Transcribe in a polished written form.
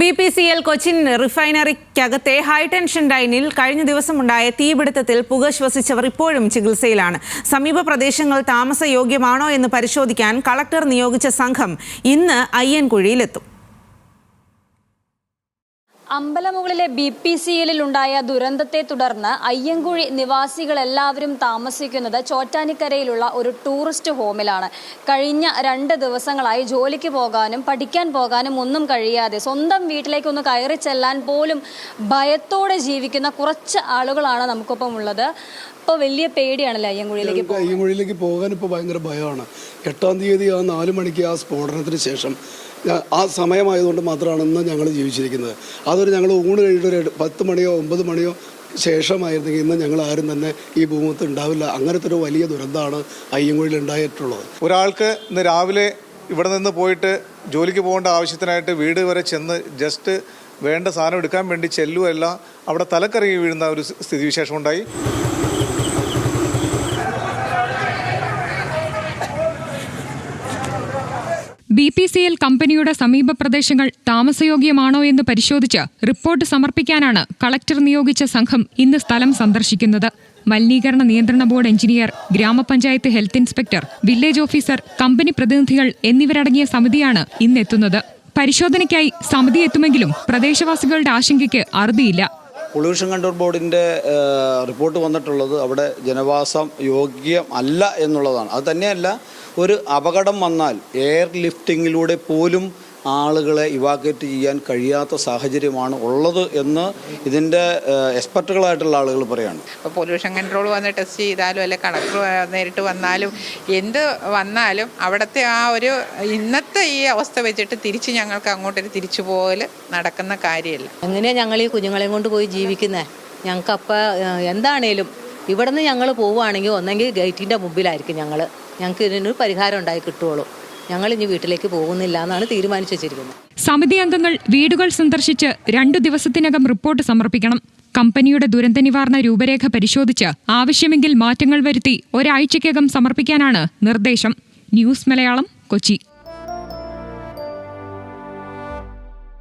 BPCL Cochin റിഫൈനറിക്കകത്തെ high tension ലൈനിൽ കഴിഞ്ഞ ദിവസമുണ്ടായ തീപിടുത്തത്തിൽ പുക ശ്വസിച്ചവർ ഇപ്പോഴും ചികിത്സയിലാണ്. സമീപ പ്രദേശങ്ങൾ താമസയോഗ്യമാണോ എന്ന് പരിശോധിക്കാൻ കളക്ടർ നിയോഗിച്ച സംഘം ഇന്ന് അയ്യൻകുഴിയിലെത്തും. അമ്പലമുകളിലെ BPCLിൽ ഉണ്ടായ ദുരന്തത്തെ തുടർന്ന് അയ്യൻകുഴി നിവാസികളെല്ലാവരും താമസിക്കുന്നത് ചോറ്റാനിക്കരയിലുള്ള ഒരു ടൂറിസ്റ്റ് ഹോമിലാണ്. കഴിഞ്ഞ 2 ദിവസങ്ങളായി ജോലിക്ക് പോകാനും പഠിക്കാൻ പോകാനും ഒന്നും കഴിയാതെ സ്വന്തം വീട്ടിലേക്കൊന്ന് കയറി ചെല്ലാൻ പോലും ഭയത്തോടെ ജീവിക്കുന്ന കുറച്ച് ആളുകളാണ് നമുക്കൊപ്പം ഉള്ളത്. ഇപ്പോൾ വലിയ പേടിയാണല്ലോ അയ്യൻകുഴിയിലേക്ക് പോകാൻ ഇപ്പോൾ ഭയങ്കര ഭയമാണ്. 8-ാം തീയതി 4 മണിക്ക് ആ സ്ഫോടനത്തിന് ശേഷം ആ സമയമായതുകൊണ്ട് മാത്രമാണ് ഇന്ന് ഞങ്ങൾ ജീവിച്ചിരിക്കുന്നത്. അതൊരു ഞങ്ങൾ ഊണ് കഴിഞ്ഞിട്ട് ഒരു 10 മണിയോ 9 മണിയോ ശേഷമായിരുന്നെങ്കിൽ ഇന്ന് ഞങ്ങൾ ആരും തന്നെ ഈ ഭൂമുഖത്ത് ഉണ്ടാവില്ല. അങ്ങനത്തെ ഒരു വലിയ ദുരന്തമാണ് അയ്യൻകുഴിയിൽ ഉണ്ടായിട്ടുള്ളത്. ഒരാൾക്ക് ഇന്ന് രാവിലെ ഇവിടെ നിന്ന് പോയിട്ട് ജോലിക്ക് പോകേണ്ട ആവശ്യത്തിനായിട്ട് വീട് വരെ ചെന്ന് ജസ്റ്റ് വേണ്ട സാധനം എടുക്കാൻ വേണ്ടി ചെല്ലുകയല്ല, അവിടെ തലക്കറങ്ങി വീഴുന്ന ഒരു സ്ഥിതിവിശേഷം ഉണ്ടായി. BPCL കമ്പനിയുടെ സമീപ പ്രദേശങ്ങൾ താമസയോഗ്യമാണോ എന്ന് പരിശോധിച്ച് റിപ്പോർട്ട് സമർപ്പിക്കാനാണ് കളക്ടർ നിയോഗിച്ച സംഘം ഇന്ന് സ്ഥലം സന്ദർശിക്കുന്നത്. മലിനീകരണ നിയന്ത്രണ ബോർഡ് എഞ്ചിനീയർ, ഗ്രാമപഞ്ചായത്ത് health inspector, village officer, company പ്രതിനിധികൾ എന്നിവരടങ്ങിയ സമിതിയാണ് ഇന്നെത്തുന്നത്. പരിശോധനയ്ക്കായി സമിതി എത്തുമെങ്കിലും പ്രദേശവാസികളുടെ ആശങ്കയ്ക്ക് അറുതിയില്ല. പൊല്യൂഷൻ കൺട്രോൾ ബോർഡിൻ്റെ റിപ്പോർട്ട് വന്നിട്ടുള്ളത് അവിടെ ജനവാസം യോഗ്യം അല്ല എന്നുള്ളതാണ്. അത് തന്നെയല്ല, ഒരു അപകടം വന്നാൽ എയർ ലിഫ്റ്റിങ്ങിലൂടെ പോലും ആളുകളെ ഇവാക്യുവേറ്റ് ചെയ്യാൻ കഴിയാത്ത സാഹചര്യമാണ് ഉള്ളത് എന്ന് ഇതിൻ്റെ എക്സ്പെർട്ടുകളായിട്ടുള്ള ആളുകൾ പറയാണ്. ഇപ്പോൾ പൊല്യൂഷൻ കൺട്രോൾ വന്ന് ടെസ്റ്റ് ചെയ്താലും അല്ലെ കളക്ടർ നേരിട്ട് വന്നാലും എന്ത് വന്നാലും അവിടുത്തെ ആ ഒരു ഇന്നത്തെ ഈ അവസ്ഥ വെച്ചിട്ട് തിരിച്ച് ഞങ്ങൾക്ക് അങ്ങോട്ടൊരു തിരിച്ചു പോകൽ നടക്കുന്ന കാര്യമല്ല. എങ്ങനെയാണ് ഞങ്ങൾ ഈ കുഞ്ഞുങ്ങളെയും കൊണ്ട് പോയി ജീവിക്കുന്നത്? ഞങ്ങൾക്കപ്പോൾ എന്താണേലും ഇവിടെ നിന്ന് ഞങ്ങൾ പോവുകയാണെങ്കിൽ ഒന്നെങ്കിൽ ഗേറ്റിൻ്റെ മുമ്പിലായിരിക്കും ഞങ്ങൾക്ക് ഇതിനൊരു പരിഹാരം ഉണ്ടായി കിട്ടുള്ളൂ. ഞങ്ങൾ ഇനി വീട്ടിലേക്ക് പോകുന്നില്ല എന്നാണ് തീരുമാനിച്ചു വെച്ചിരിക്കുന്നത്. സമിതി അംഗങ്ങൾ വീടുകൾ സന്ദർശിച്ച് 2 ദിവസത്തിനകം റിപ്പോർട്ട് സമർപ്പിക്കണം. കമ്പനിയുടെ ദുരന്ത നിവാരണ രൂപരേഖ പരിശോധിച്ച് ആവശ്യമെങ്കിൽ മാറ്റങ്ങൾ വരുത്തി ഒരാഴ്ചയ്ക്കകം സമർപ്പിക്കാനാണ് നിർദ്ദേശം. ന്യൂസ് മലയാളം, കൊച്ചി.